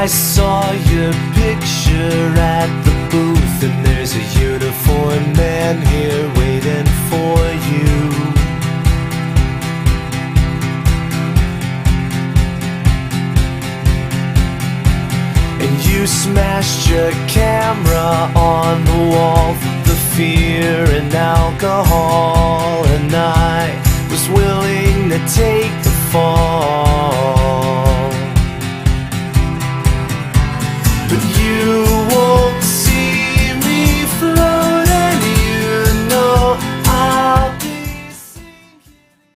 I saw your picture at the booth, and there's a uniformed man here waiting for you. And you smashed your camera on the wall from the fear and alcohol, and I was willing to take the fall.